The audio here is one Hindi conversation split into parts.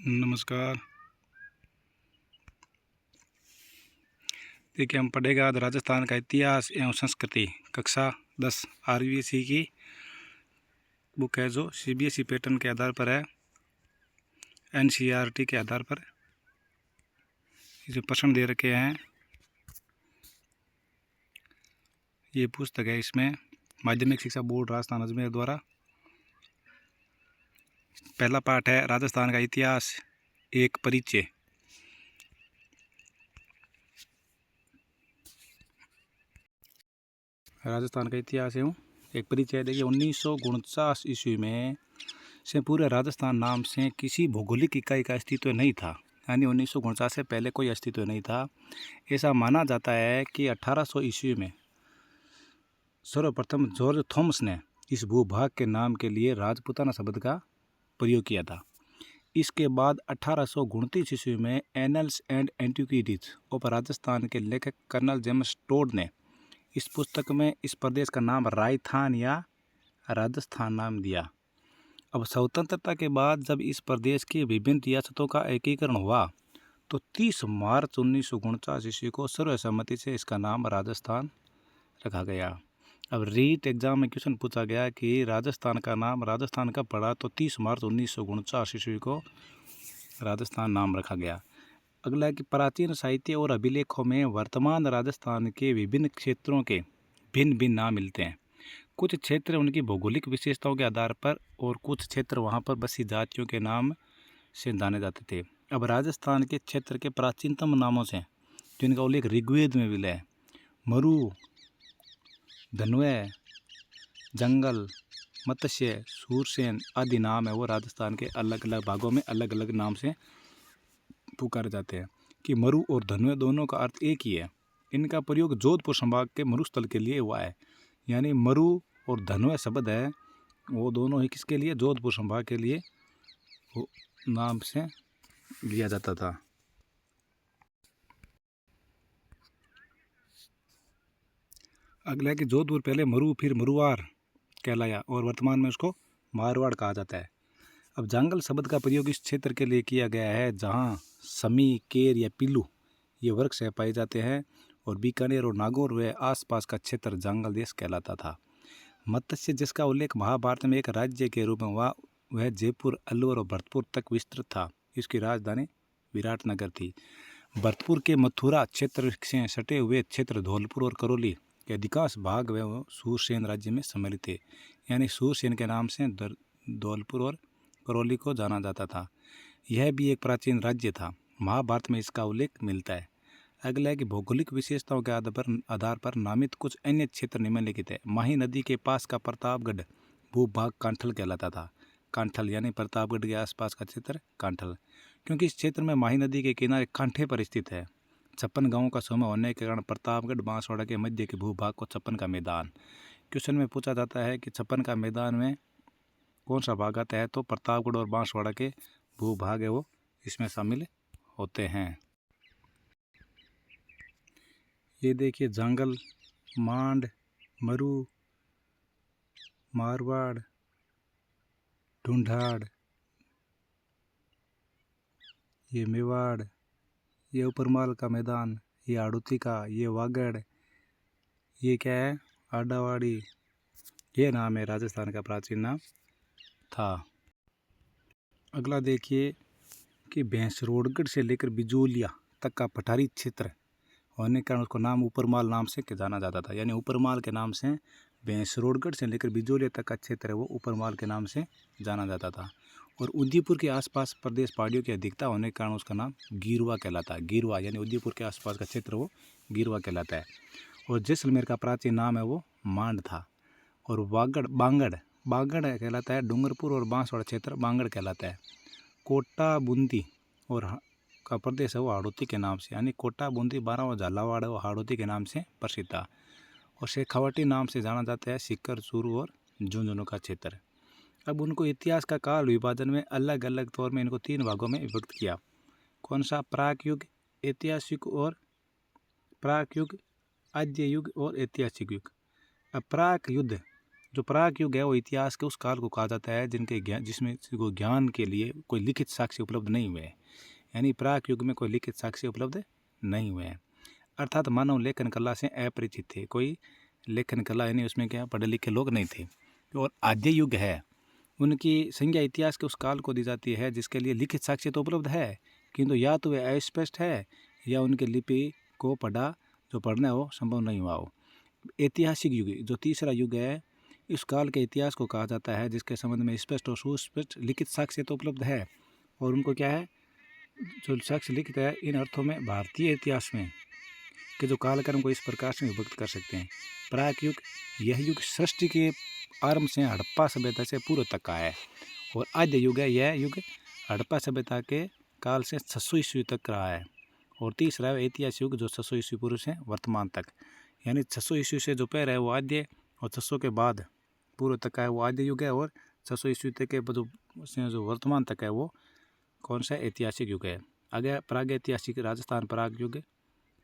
नमस्कार। देखिए, हम पढ़ेगा आज राजस्थान का इतिहास एवं संस्कृति। कक्षा 10 आरबीएसई की बुक है, जो सीबीएसई पैटर्न के आधार पर है, एनसीईआरटी के आधार पर जो प्रश्न दे रखे हैं। ये पुस्तक है, इसमें माध्यमिक शिक्षा बोर्ड राजस्थान अजमेर द्वारा। पहला पाठ है राजस्थान का इतिहास, एक परिचय। राजस्थान का इतिहास एवं एक परिचय। देखिए, 1949 ईस्वी में से पूरे राजस्थान नाम से किसी भौगोलिक इकाई का अस्तित्व नहीं था, यानी 1949 से पहले कोई अस्तित्व नहीं था। ऐसा माना जाता है कि 1800 ईस्वी में सर्वप्रथम जॉर्ज थॉमस ने इस भूभाग के नाम के लिए राजपूताना शब्द का प्रयोग किया था। इसके बाद 1829 ईस्वी में annuls and antiquities of Rajasthan के लेखक कर्नल जेम्स टोड ने इस पुस्तक में इस प्रदेश का नाम राजस्थान या राजस्थान नाम दिया। अब स्वतंत्रता के बाद जब इस प्रदेश की विभिन्न रियासतों का एकीकरण हुआ तो 30 मार्च 1949 ईस्वी को सर्वसम्मति से इसका नाम राजस्थान रखा गया। अब रीट एग्जाम में क्वेश्चन पूछा गया कि राजस्थान का नाम राजस्थान कब पड़ा, तो 30 मार्च 1949 ईस्वी को राजस्थान नाम रखा गया। अगला है कि प्राचीन साहित्य और अभिलेखों में वर्तमान राजस्थान के विभिन्न क्षेत्रों के भिन्न भिन्न नाम मिलते हैं। कुछ क्षेत्र उनकी भौगोलिक विशेषताओं के आधार पर और कुछ क्षेत्र वहाँ पर बसी जातियों के नाम से जाने जाते थे। अब राजस्थान के क्षेत्र के प्राचीनतम नामों से जिनका उल्लेख ऋग्वेद में मिला है, मरु, धनवे, जंगल, मत्स्य, सूरसेन आदि नाम है वो राजस्थान के अलग अलग भागों में अलग अलग नाम से पुकारे जाते हैं। कि मरु और धनवे दोनों का अर्थ एक ही है। इनका प्रयोग जोधपुर संभाग के मरुस्थल के लिए हुआ है, यानी मरु और धनवे शब्द है वो दोनों ही किसके लिए, जोधपुर संभाग के लिए वो नाम से लिया जाता था। अगला है कि जोधपुर पहले मरु फिर मरुआर कहलाया और वर्तमान में उसको मारवाड़ कहा जाता है। अब जंगल शब्द का प्रयोग इस क्षेत्र के लिए किया गया है जहाँ समी, केर या पिल्लू ये वृक्ष पाए जाते हैं, और बीकानेर और नागौर व आसपास का क्षेत्र जंगल देश कहलाता था। मत्स्य, जिसका उल्लेख महाभारत में एक राज्य के रूप में हुआ, वह जयपुर, अलवर और भरतपुर तक विस्तृत था। इसकी राजधानी विराटनगर थी। भरतपुर के मथुरा क्षेत्र से सटे हुए क्षेत्र धौलपुर और करौली के अधिकांश भाग व सूरसेन राज्य में सम्मिलित थे, यानी सूरसेन के नाम से धौलपुर और करौली को जाना जाता था। यह भी एक प्राचीन राज्य था। महाभारत में इसका उल्लेख मिलता है। अगला है कि भौगोलिक विशेषताओं के आधार पर नामित कुछ अन्य क्षेत्र निम्नलिखित है। माही नदी के पास का प्रतापगढ़ भूभाग कांठल कहलाता था। कांठल यानी प्रतापगढ़ के आसपास का क्षेत्र कांठल, क्योंकि इस क्षेत्र में माही नदी के किनारे कांठे पर स्थित है। 56 गांवों का समूह होने के कारण प्रतापगढ़ बांसवाड़ा के मध्य के भूभाग को 56 का मैदान। क्वेश्चन में पूछा जाता है कि 56 का मैदान में कौन सा भाग आता है, तो प्रतापगढ़ और बांसवाड़ा के भूभाग है वो इसमें शामिल होते हैं। ये देखिए, जंगल, मांड, मरु, मारवाड़, ढूंढाड़, ये मेवाड़, ये उपरमाल का मैदान, ये आड़ूती का, ये वागड़, ये क्या है, आडावाड़ी। ये नाम है राजस्थान का प्राचीन नाम था। अगला देखिए कि भैंसरोडगढ़ से लेकर बिजोलिया तक का पठारी क्षेत्र होने के कारण उसको नाम उपरमाल नाम से जाना जाता था, यानी उपरमाल के नाम से भैंसरोडगढ़ से लेकर बिजोलिया तक का क्षेत्र है वो उपरमाल के नाम से जाना जाता था। और उदयपुर के आसपास प्रदेश पहाड़ियों की अधिकता होने के कारण उसका नाम गिरवा कहलाता है। गिरवा यानी उदयपुर के आसपास का क्षेत्र वो गिरवा कहलाता है। और जैसलमेर का प्राचीन नाम है वो मांड था। और बांगड़ कहलाता है। डूंगरपुर और बांसवाड़ा क्षेत्र बांगड़ कहलाता है। कोटा बूंदी और का प्रदेश है वो हाड़ौती के नाम से, यानी कोटा बूंदी, बारां और झालावाड़ वो हाड़ौती के नाम से प्रसिद्ध था। और शेखावाटी नाम से जाना जाता है सीकर, चूरू और झुंझुनू का क्षेत्र। अब उनको इतिहास का काल विभाजन में अलग अलग तौर में इनको 3 भागों में विभक्त किया। कौन सा, प्राक युग, ऐतिहासिक और प्राक युग, आद्य युग और ऐतिहासिक युग। अब प्राक युद्ध जो प्राक युग है वो इतिहास के उस काल को कहा जाता है जिनके ज्ञान जिसमें को ज्ञान के लिए कोई लिखित साक्ष्य उपलब्ध नहीं हुए। यानी प्राक युग में कोई लिखित साक्ष्य उपलब्ध नहीं हुए हैं, अर्थात मानव लेखन कला से अपरिचित थे। कोई लेखन कला यानी उसमें क्या पढ़े लिखे लोग नहीं थे। और आद्य युग है, उनकी संज्ञा इतिहास के उस काल को दी जाती है जिसके लिए लिखित साक्ष्य तो उपलब्ध है, किंतु या तो वे अस्पष्ट है या उनके लिपि को पढ़ा जो पढ़ना हो संभव नहीं हुआ हो। ऐतिहासिक युग जो तीसरा युग है, इस काल के इतिहास को कहा जाता है जिसके संबंध में स्पष्ट और सुस्पष्ट लिखित साक्ष्य तो उपलब्ध है। और उनको क्या है, जो साक्ष्य लिखित है इन अर्थों में भारतीय इतिहास में के जो कालक्रम को इस प्रकार से विभक्त कर सकते हैं। प्राक युग, यह युग सृष्टि के आरंभ से हड़प्पा सभ्यता से पूर्व तक का है। और आद्य युग है, यह युग हड़प्पा सभ्यता के काल से 600 ईस्वी तक रहा है। और तीसरा है ऐतिहासिक युग जो 600 ईस्वी पूर्व से वर्तमान तक, यानी 600 ईस्वी से जो पहले है वो आद्य, और 600 के बाद पूर्व तक का है वो आद्य युग है, और 600 ईस्वी तक के जो वर्तमान तक है वो कौन सा ऐतिहासिक युग है। आगे प्रागैतिहासिक राजस्थान प्राग युग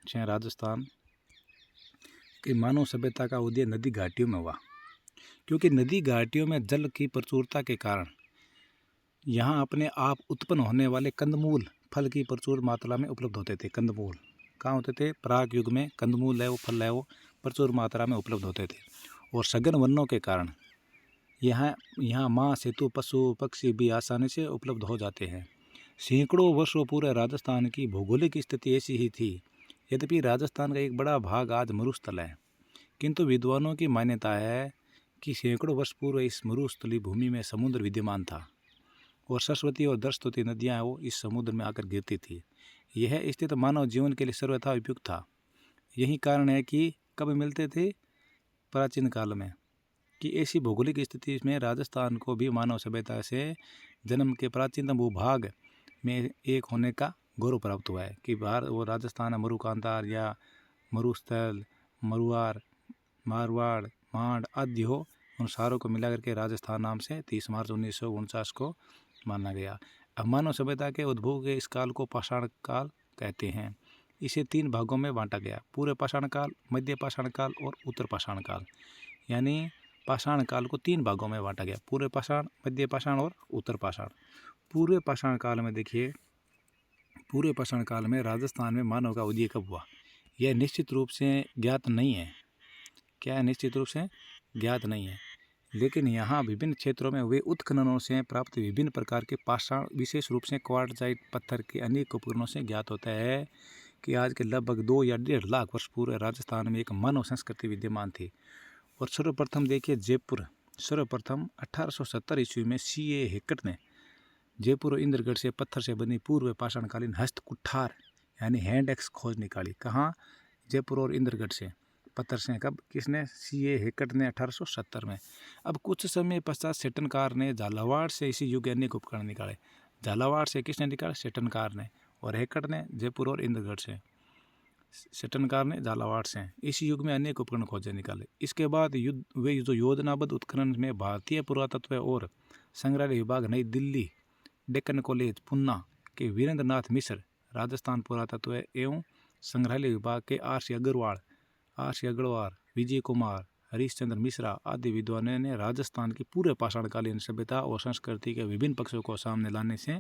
से राजस्थान की मानव सभ्यता का उदय नदी घाटियों में हुआ, क्योंकि नदी घाटियों में जल की प्रचुरता के कारण यहाँ अपने आप उत्पन्न होने वाले कंदमूल फल की प्रचुर मात्रा में उपलब्ध होते थे। कंदमूल कहाँ होते थे, प्राग युग में कंदमूल है वो फल है वो प्रचुर मात्रा में उपलब्ध होते थे। और सघन वनों के कारण यहाँ मांस हेतु पशु पक्षी भी आसानी से उपलब्ध हो जाते हैं। सैकड़ों वर्षों पूरे राजस्थान की भौगोलिक स्थिति ऐसी ही थी। यद्यपि राजस्थान का एक बड़ा भाग आज मरुस्थल है, किंतु विद्वानों की मान्यता है कि सैकड़ों वर्ष पूर्व इस मरुस्थली भूमि में समुद्र विद्यमान था और सरस्वती और दरस्वती नदियाँ वो इस समुद्र में आकर गिरती थी। यह स्थिति मानव जीवन के लिए सर्वथा उपयुक्त था। यही कारण है कि कब मिलते थे, प्राचीन काल में, कि ऐसी भौगोलिक स्थिति में राजस्थान को भी मानव सभ्यता से जन्म के प्राचीनतम भूभाग में एक होने का गौरव प्राप्त हुआ है। कि बाहर वो राजस्थान मरुकांतार या मरुस्थल, मरुआर, मारवाड़, मांड आदि हो, उन सारों को मिला करके राजस्थान नाम से 30 मार्च 1949 को माना गया। अब मानव सभ्यता के उद्भव के इस काल को पाषाण काल कहते हैं। इसे 3 भागों में बांटा गया, पूर्व पाषाण काल, मध्य पाषाण काल और उत्तर पाषाण काल। यानी पाषाण काल को 3 भागों में बांटा गया, पूर्व पाषाण, मध्य पाषाण और उत्तर पाषाण। पूर्व पाषाण काल में देखिए, पूर्व पाषाण काल में राजस्थान में मानव का उदय कब हुआ, यह निश्चित रूप से ज्ञात नहीं है। क्या निश्चित रूप से ज्ञात नहीं है, लेकिन यहाँ विभिन्न क्षेत्रों में हुए उत्खननों से प्राप्त विभिन्न प्रकार के पाषाण, विशेष रूप से क्वार्टजाइट पत्थर के अनेक उपकरणों से ज्ञात होता है कि आज के लगभग 2 या 1.5 लाख वर्ष पूर्व राजस्थान में एक मानव संस्कृति विद्यमान थी। और सर्वप्रथम देखिए जयपुर, सर्वप्रथम 1870 ईस्वी में C.A. हेकट ने जयपुर और इंद्रगढ़ से पत्थर से बनी पूर्व पाषाणकालीन हस्त कुठार यानी हैंड एक्स खोज निकाली। कहाँ, जयपुर और इंद्रगढ़ से पत्थर से। कब, किसने, C.A. हेकट ने 1870 में। अब कुछ समय पश्चात सेटनकार ने झालावाड़ से इसी युग अनेक उपकरण निकाले। झालावाड़ से किसने निकाले, सेटनकार ने, और हेकट ने जयपुर और इंद्रगढ़ से। सेटनकार ने झालावाड़ से इसी युग में अनेक उपकरण खोजे निकाले। इसके बाद वे जो योजनाबद्ध उत्खनन में भारतीय पुरातत्व और संग्रहालय विभाग नई दिल्ली, डेक्कन कॉलेज पुन्ना के वीरेंद्र नाथ मिश्र, राजस्थान पुरातत्व एवं संग्रहालय विभाग के R.C. अग्रवाल, विजय कुमार, हरीशचंद्र मिश्रा आदि विद्वानों ने राजस्थान की पूरे पाषाणकालीन सभ्यता और संस्कृति के विभिन्न पक्षों को सामने लाने से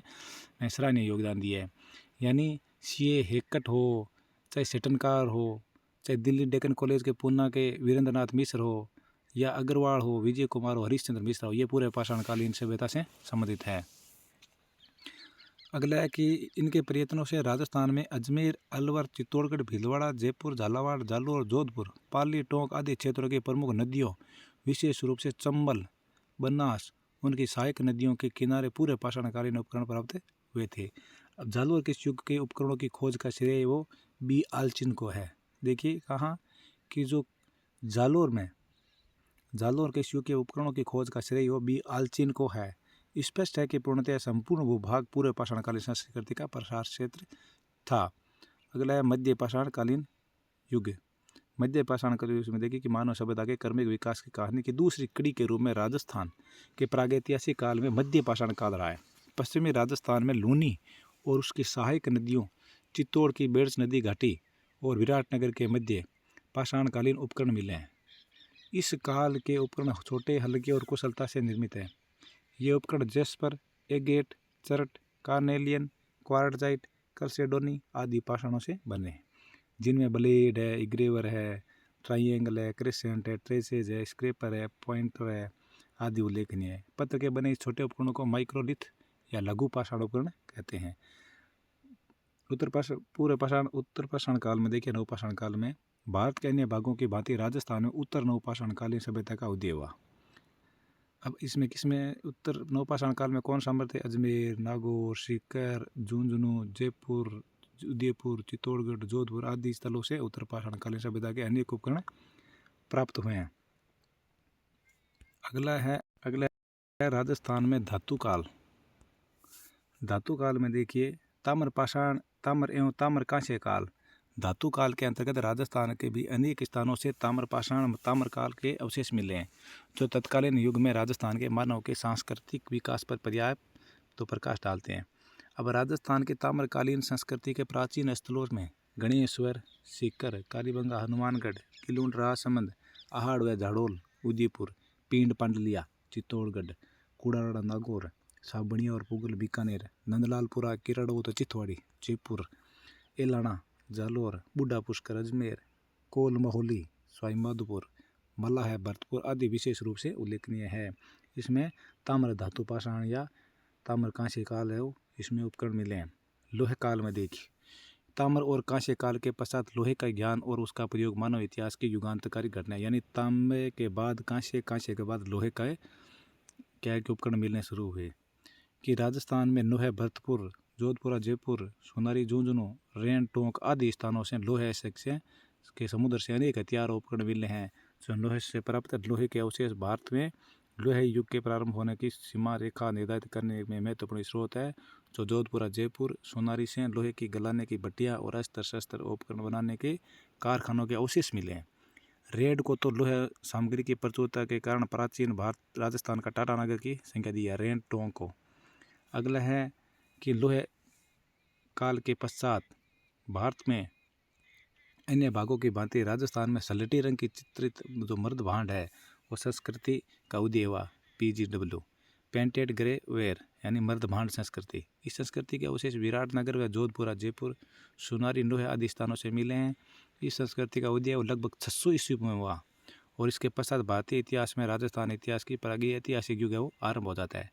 सराहनीय योगदान दिया है। यानी C.A. हेकट हो, चाहे सेटनकार हो, चाहे दिल्ली डेक्कन कॉलेज के पुन्ना के वीरेंद्र नाथ मिश्र हो, या अग्रवाल हो, विजय कुमार हो, हरीशचंद्र मिश्रा हो, ये पूरे पाषाणकालीन सभ्यता से संबंधित है। अगला है कि इनके प्रयत्नों से राजस्थान में अजमेर, अलवर, चित्तौड़गढ़, भीलवाड़ा, जयपुर, झालावाड़, जालोर, जोधपुर, पाली, टोंक आदि क्षेत्रों की प्रमुख नदियों, विशेष रूप से चंबल, बनास, उनकी सहायक नदियों के किनारे पूरे पाषाणकालीन उपकरण प्राप्त हुए थे। अब जालोर के युग के उपकरणों की खोज का श्रेय वो B. आलचिन को है। देखिए कहाँ, कि जो जालोर के युग के उपकरणों की खोज का श्रेय वो B. आलचिन को है। स्पष्ट है कि पूर्णतः संपूर्ण भूभाग पूरे पाषाणकालीन संस्कृति का प्रसार क्षेत्र था। अगला है मध्य पाषाणकालीन युग। मध्य पाषाणकालीन युग में देखिए कि मानव सभ्यता के क्रमिक विकास की कहानी की दूसरी कड़ी के रूप में राजस्थान के प्रागैतिहासिक काल में मध्य पाषाण काल रहा है। पश्चिमी राजस्थान में लूनी और उसकी सहायक नदियों, चित्तौड़ की बेड़स नदी घाटी और विराटनगर के मध्य पाषाणकालीन उपकरण मिले हैं। इस काल के उपकरण छोटे, हल्के और कुशलता से निर्मित हैं। ये उपकरण jasper, agate, chert, carnelian, quartzite, chalcedony आदि पाषाणों से बने हैं, जिनमें ब्लेड है, इग्रेवर है, ट्राइएंगल है, क्रेसेंट है, ट्रेसेज है, स्क्रेपर है, पॉइंटर है आदि उल्लेखनीय है। पत्थर के बने इस छोटे उपकरणों को माइक्रोलिथ या लघु पाषाण उपकरण कहते हैं। उत्तर पाषाण काल में देखिए, नवपाषाण काल में भारत के अन्य भागों की भांति राजस्थान में उत्तर नवपाषाण कालीन सभ्यता का उदय हुआ। अब इसमें किसमें उत्तर नवपाषाण काल में कौन साम्राज्य थे? अजमेर, नागौर, सीकर, झुंझुनू, जयपुर, उदयपुर, चित्तौड़गढ़, जोधपुर आदि स्थलों से उत्तर पाषाणकालीन सभ्यता के अनेक उपकरण प्राप्त हुए हैं। अगला है राजस्थान में धातु काल। धातु काल में देखिए, ताम्र एवं ताम्र कांस्य काल। धातु काल के अंतर्गत राजस्थान के भी अनेक स्थानों से ताम्र काल के अवशेष मिले हैं, जो तत्कालीन युग में राजस्थान के मानव के सांस्कृतिक विकास पर पर्याप्त प्रकाश डालते हैं। अब राजस्थान के ताम्रकालीन संस्कृति के प्राचीन स्थलों में गणेश्वर, सीकर, कालीबंगा, हनुमानगढ़, किलूंड, राजसमंद, आहड़ व झाड़ोल, उदयपुर, पिंड, पांडलिया, चित्तौड़गढ़, कुड़ाड़ा, नागौर, साबणिया और पुगल, बीकानेर, नंदलालपुरा, किरड़ौद, चितवाड़ी, जयपुर, एलाना, जालोर, बूढ़ा पुष्कर, अजमेर, कोल, महोली, स्वाईमाधोपुर, मल्लाह, भरतपुर आदि विशेष रूप से उल्लेखनीय है। इसमें ताम्र धातु पाषाण या ताम्र कांस्य काल है, इसमें उपकरण मिले हैं। लोहे काल में देखिए, ताम्र और कांस्य काल के पश्चात लोहे का ज्ञान और उसका प्रयोग मानव इतिहास की युगांतकारी घटना, यानी तांबे के बाद कांस्य, कांस्य के बाद लोहे का के उपकरण मिलने शुरू हुए। कि राजस्थान में नोहे, भरतपुर, जोधपुरा, जयपुर, सोनारी, झुंझुनू, रेन, टोंक आदि स्थानों से लोहे के समुद्र से अनेक हथियार उपकरण मिले हैं, जो लोहे से प्राप्त लोहे के अवशेष भारत में लोहे युग के प्रारंभ होने की सीमा रेखा निर्धारित करने में महत्वपूर्ण स्रोत है। जो जोधपुरा, जयपुर, सोनारी से लोहे की गलाने की भट्टियाँ और अस्त्र शस्त्र उपकरण बनाने के कारखानों के अवशेष मिले हैं। रेड को तो लोहे सामग्री की प्रचुरता के कारण प्राचीन भारत राजस्थान का टाटा नगर की संख्या दी है, रेन टोंक को। अगला है कि लोहे काल के पश्चात भारत में अन्य भागों की भांति राजस्थान में सलेटी रंग की चित्रित जो मर्द भांड है वो संस्कृति का उदय हुआ, PGW, पेंटेड ग्रे वेयर यानी मर्द भांड संस्कृति। इस संस्कृति के अवशेष विराटनगर व जोधपुरा, जयपुर, सोनारी, नोहे आदि स्थानों से मिले हैं। इस संस्कृति का उदय लगभग 600 ईस्वी में हुआ और इसके पश्चात भारतीय इतिहास में राजस्थान इतिहास की प्रागैतिहासिक युग है वो आरंभ हो जाता है।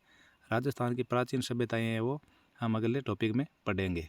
राजस्थान की प्राचीन सभ्यताएं हैं वो हम अगले टॉपिक में पढ़ेंगे।